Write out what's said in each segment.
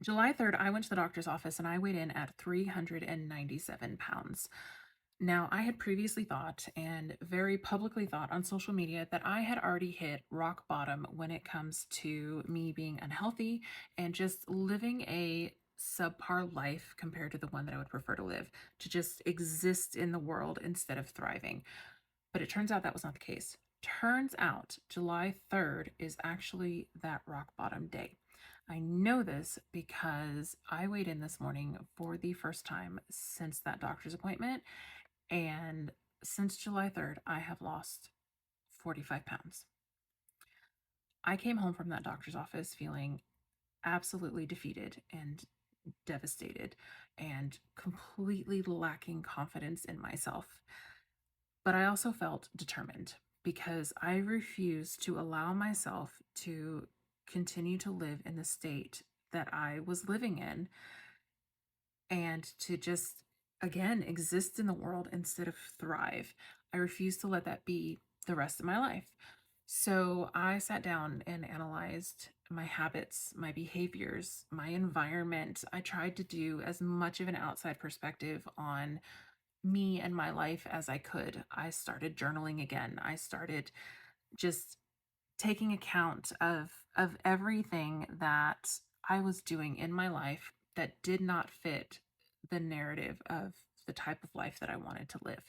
July 3rd, I went to the doctor's office and I weighed in at 397 pounds. Now, I had previously thought and very publicly thought on social media that I had already hit rock bottom when it comes to me being unhealthy and just living a subpar life compared to the one that I would prefer to live, to just exist in the world instead of thriving. But it turns out that was not the case. Turns out July 3rd is actually that rock bottom day. I know this because I weighed in this morning for the first time since that doctor's appointment. And since July 3rd, I have lost 45 pounds. I came home from that doctor's office feeling absolutely defeated and devastated and completely lacking confidence in myself. But I also felt determined because I refused to allow myself to continue to live in the state that I was living in and to just, again, exist in the world instead of thrive. I refused to let that be the rest of my life. So I sat down and analyzed my habits, my behaviors, my environment. I tried to do as much of an outside perspective on me and my life as I could. I started journaling again. I started just taking account of everything that I was doing in my life that did not fit the narrative of the type of life that I wanted to live.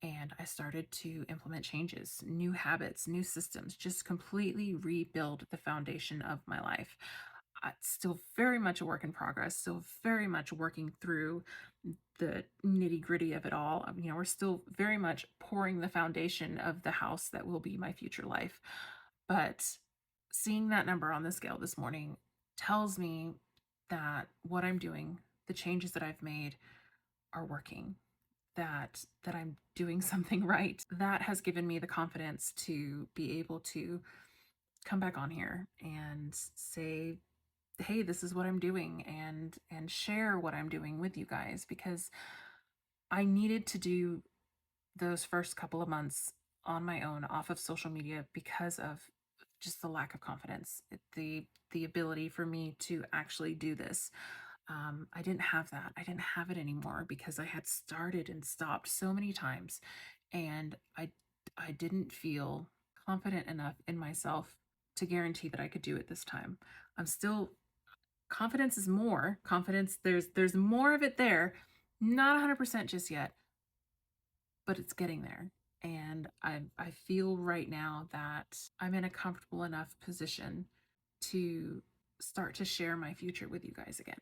And I started to implement changes, new habits, new systems, just completely rebuild the foundation of my life. It's still very much a work in progress, still very much working through the nitty gritty of it all. We're still very much pouring the foundation of the house that will be my future life. But seeing that number on the scale this morning tells me that what I'm doing, the changes that I've made are working, that I'm doing something right. That has given me the confidence to be able to come back on here and say, hey, this is what I'm doing, and share what I'm doing with you guys, because I needed to do those first couple of months on my own off of social media because of just the lack of confidence, the ability for me to actually do this. I didn't have that. I didn't have it anymore because I had started and stopped so many times, and I didn't feel confident enough in myself to guarantee that I could do it this time. I'm still confidence is more confidence. There's more of it there. Not 100% just yet, but it's getting there. And I feel right now that I'm in a comfortable enough position to start to share my future with you guys again.